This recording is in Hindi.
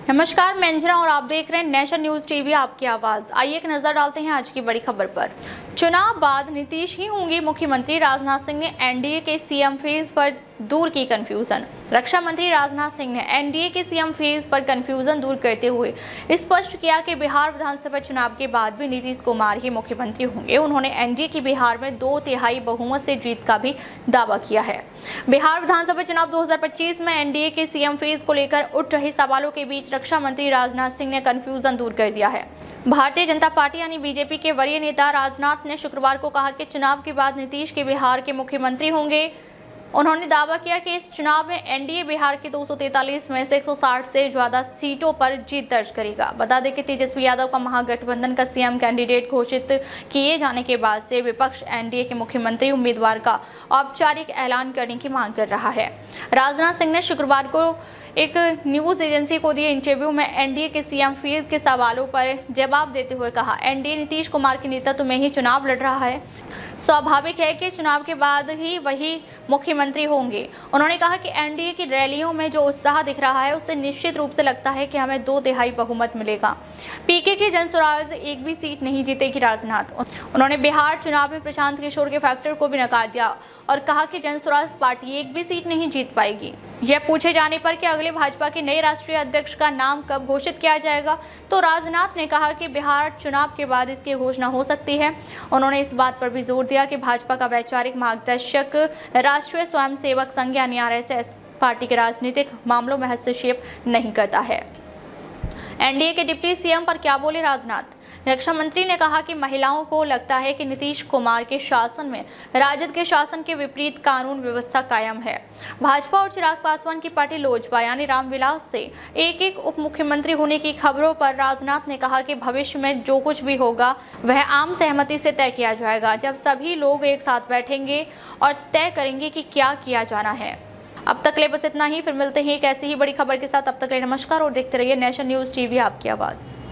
नमस्कार, मैं अंजना और आप देख रहे हैं नेशन न्यूज टीवी, आपकी आवाज। आइए एक नजर डालते हैं आज की बड़ी खबर पर। चुनाव बाद नीतीश ही होंगे मुख्यमंत्री। राजनाथ सिंह ने एनडीए के सीएम फेज पर दूर की कंफ्यूजन। रक्षा मंत्री राजनाथ सिंह ने एनडीए के सीएम फेज पर कंफ्यूजन दूर करते हुए स्पष्ट किया कि बिहार विधानसभा चुनाव के बाद भी नीतीश कुमार ही मुख्यमंत्री होंगे। उन्होंने एनडीए की बिहार में 2/3 बहुमत से जीत का भी दावा किया है। बिहार विधानसभा चुनाव 2025 में एनडीए के सीएम फेज को लेकर उठ रहे सवालों के बीच रक्षा मंत्री राजनाथ सिंह ने कंफ्यूजन दूर कर दिया है। भारतीय जनता पार्टी यानी बीजेपी के वरीय नेता राजनाथ ने शुक्रवार को कहा कि चुनाव के बाद नीतीश के बिहार के मुख्यमंत्री होंगे। उन्होंने दावा किया कि इस चुनाव में एनडीए बिहार के 243 में से 160 से ज्यादा सीटों पर जीत दर्ज करेगा। बता दें कि तेजस्वी यादव का महागठबंधन का सीएम कैंडिडेट घोषित किए जाने के बाद से विपक्ष एनडीए के मुख्यमंत्री उम्मीदवार का औपचारिक ऐलान करने की मांग कर रहा है। राजनाथ सिंह ने शुक्रवार को एक न्यूज एजेंसी को दिए इंटरव्यू में एनडीए के सीएम फेज के सवालों पर जवाब देते हुए कहा, एनडीए नीतीश कुमार के नेतृत्व में ही चुनाव लड़ रहा है। स्वाभाविक है कि चुनाव के बाद ही वही मुख्यमंत्री होंगे। उन्होंने कहा कि एनडीए की रैलियों में जो उत्साह दिख रहा है उससे निश्चित रूप से लगता है कि हमें 2/3 बहुमत मिलेगा। पीके की जनसुराज एक भी सीट नहीं जीतेगी। राजनाथ उन्होंने बिहार चुनाव में प्रशांत किशोर के फैक्टर को भी नकार दिया और कहा कि जनसुराज पार्टी एक भी सीट नहीं जीत पाएगी। यह पूछे जाने पर कि अगले भाजपा के नए राष्ट्रीय अध्यक्ष का नाम कब घोषित किया जाएगा, तो राजनाथ ने कहा कि बिहार चुनाव के बाद इसकी घोषणा हो सकती है। उन्होंने इस बात पर भी जोर दिया कि भाजपा का वैचारिक मार्गदर्शक राष्ट्रीय स्वयंसेवक संघ यानी आरएसएस पार्टी के राजनीतिक मामलों में हस्तक्षेप नहीं करता है। एनडीए के डिप्टी सीएम पर क्या बोले राजनाथ? रक्षा मंत्री ने कहा कि महिलाओं को लगता है कि नीतीश कुमार के शासन में राजद के शासन के विपरीत कानून व्यवस्था कायम है। भाजपा और चिराग पासवान की पार्टी लोजपा यानी रामविलास से एक उप मुख्यमंत्री होने की खबरों पर राजनाथ ने कहा कि भविष्य में जो कुछ भी होगा वह आम सहमति से तय किया जाएगा, जब सभी लोग एक साथ बैठेंगे और तय करेंगे कि क्या किया जाना है। अब तक ले बस इतना ही, फिर मिलते हैं एक ऐसी ही बड़ी खबर के साथ। अब तक ले नमस्कार और देखते रहिए नेशन न्यूज टीवी, आपकी आवाज़।